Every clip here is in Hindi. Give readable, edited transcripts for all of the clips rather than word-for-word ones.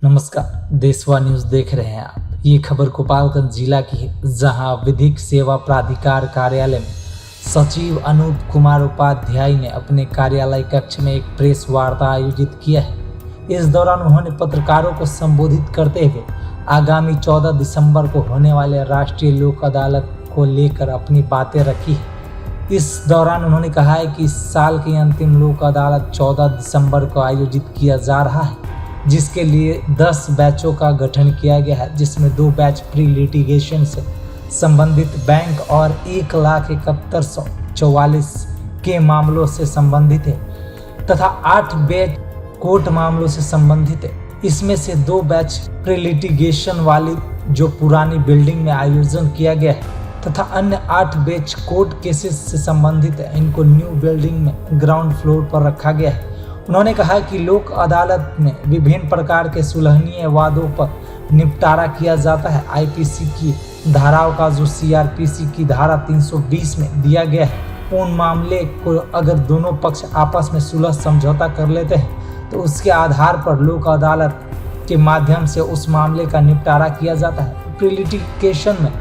नमस्कार, देशवा न्यूज देख रहे हैं आप। ये खबर गोपालगंज जिला की है, जहां विधिक सेवा प्राधिकार कार्यालय में सचिव अनूप कुमार उपाध्याय ने अपने कार्यालय कक्ष में एक प्रेस वार्ता आयोजित किया है। इस दौरान उन्होंने पत्रकारों को संबोधित करते हुए आगामी 14 दिसंबर को होने वाले राष्ट्रीय लोक अदालत को लेकर अपनी बातें रखी है। इस दौरान उन्होंने कहा है कि इस साल की अंतिम लोक अदालत 14 दिसंबर को आयोजित किया जा रहा है, जिसके लिए 10 बैचों का गठन किया गया है, जिसमें 2 बैच प्री लिटिगेशन से संबंधित बैंक और 1,71,44 के मामलों से संबंधित है तथा 8 बैच कोर्ट मामलों से संबंधित है। इसमें से 2 बैच प्री लिटिगेशन वाली जो पुरानी बिल्डिंग में आयोजन किया गया है तथा अन्य 8 बैच कोर्ट केसेस से संबंधित है। इनको न्यू बिल्डिंग में ग्राउंड फ्लोर पर रखा गया है। उन्होंने कहा कि लोक अदालत में विभिन्न प्रकार के सुलहनीय वादों पर निपटारा किया जाता है। आईपीसी की धाराओं का जो सीआरपीसी की धारा 320 में दिया गया है, उन मामले को अगर दोनों पक्ष आपस में सुलह समझौता कर लेते हैं तो उसके आधार पर लोक अदालत के माध्यम से उस मामले का निपटारा किया जाता है। प्री लिटिगेशन में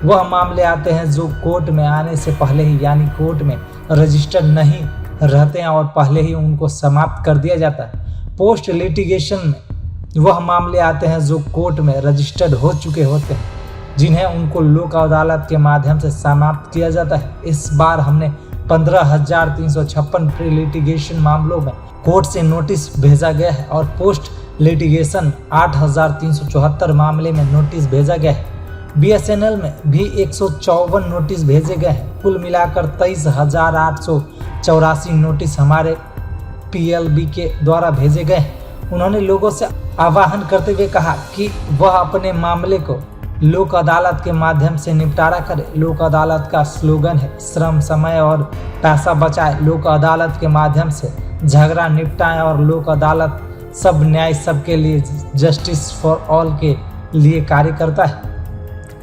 वह मामले आते हैं जो कोर्ट में आने से पहले ही यानी कोर्ट में रजिस्टर्ड नहीं रहते हैं और पहले ही उनको समाप्त कर दिया जाता है। पोस्ट लिटिगेशन में वह मामले आते हैं जो कोर्ट में रजिस्टर्ड हो चुके होते हैं, जिन्हें उनको लोक अदालत के माध्यम से समाप्त किया जाता है। इस बार हमने 15,356 प्री लिटिगेशन मामलों में कोर्ट से नोटिस भेजा गया है और पोस्ट लिटिगेशन 8,374 मामले में नोटिस भेजा गया है। बीएसएनएल में भी 154 नोटिस भेजे गए हैं। कुल मिलाकर 23,884 नोटिस हमारे पीएलबी के द्वारा भेजे गए हैं। उन्होंने लोगों से आह्वान करते हुए कहा कि वह अपने मामले को लोक अदालत के माध्यम से निपटारा करे। लोक अदालत का स्लोगन है श्रम, समय और पैसा बचाए। लोक अदालत के माध्यम से झगड़ा निपटाएं और लोक अदालत सब न्याय सबके लिए, जस्टिस फॉर ऑल के लिए कार्य करता है।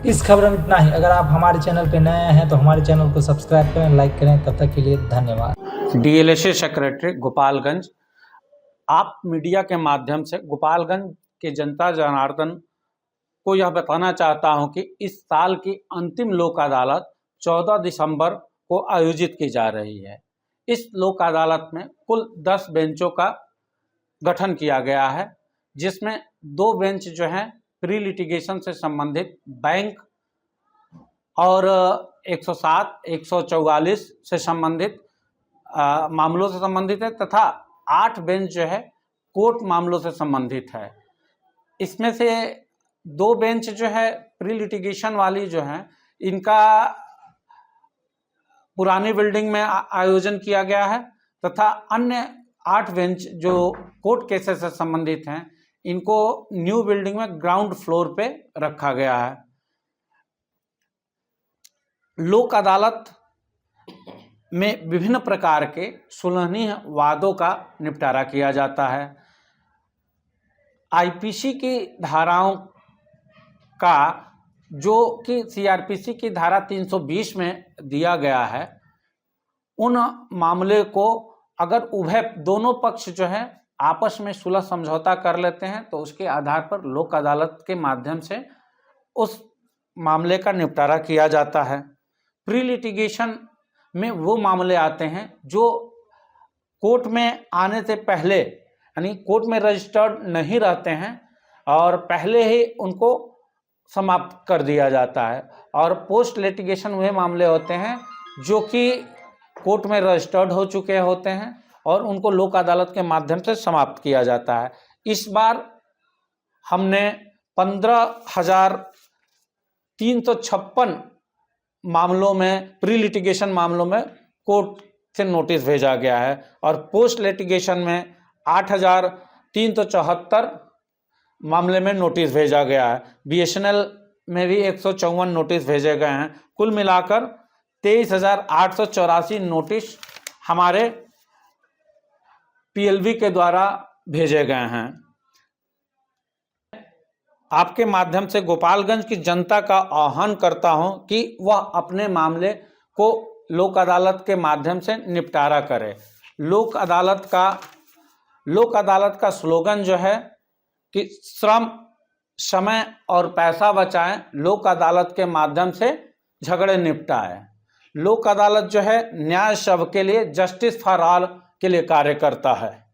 इस खबर में इतना ही। अगर आप हमारे चैनल पे नए हैं तो हमारे चैनल को सब्सक्राइब करें, लाइक करें। तब तक के लिए धन्यवाद। डीएलएसए सेक्रेटरी गोपालगंज, आप मीडिया के माध्यम से गोपालगंज के जनता जनार्दन को यह बताना चाहता हूं कि इस साल की अंतिम लोक अदालत 14 दिसंबर को आयोजित की जा रही है। इस लोक अदालत में कुल 10 बेंचों का गठन किया गया है, जिसमें 2 बेंच जो हैं प्री लिटिगेशन से संबंधित बैंक और 107, 144 से संबंधित मामलों से संबंधित है तथा 8 बेंच जो है कोर्ट मामलों से संबंधित है। इसमें से 2 बेंच जो है प्री लिटिगेशन वाली जो है, इनका पुरानी बिल्डिंग में आयोजन किया गया है तथा अन्य 8 बेंच जो कोर्ट केसेस से संबंधित हैं, इनको न्यू बिल्डिंग में ग्राउंड फ्लोर पे रखा गया है। लोक अदालत में विभिन्न प्रकार के सुलहनीय वादों का निपटारा किया जाता है। आईपीसी की धाराओं का जो कि सीआरपीसी की धारा 320 में दिया गया है, उन मामले को अगर दोनों पक्ष जो है आपस में सुलह समझौता कर लेते हैं तो उसके आधार पर लोक अदालत के माध्यम से उस मामले का निपटारा किया जाता है। प्री लिटिगेशन में वो मामले आते हैं जो कोर्ट में आने से पहले यानी कोर्ट में रजिस्टर्ड नहीं रहते हैं और पहले ही उनको समाप्त कर दिया जाता है। और पोस्ट लिटिगेशन वे मामले होते हैं जो कि कोर्ट में रजिस्टर्ड हो चुके होते हैं और उनको लोक अदालत के माध्यम से समाप्त किया जाता है। इस बार हमने 15,356 मामलों में प्री लिटिगेशन मामलों में कोर्ट से नोटिस भेजा गया है और पोस्ट लिटिगेशन में 8,374 मामले में नोटिस भेजा गया है। बीएसएनएल में भी 154 नोटिस भेजे गए हैं। कुल मिलाकर 23,884 नोटिस हमारे पीएलबी के द्वारा भेजे गए हैं। आपके माध्यम से गोपालगंज की जनता का आह्वान करता हूं कि वह अपने मामले को लोक अदालत के माध्यम से निपटारा करे। लोक अदालत का स्लोगन जो है कि श्रम, समय और पैसा बचाएं, लोक अदालत के माध्यम से झगड़े निपटाएं। लोक अदालत जो है न्याय सबके लिए, जस्टिस फॉर ऑल के लिए कार्य करता है।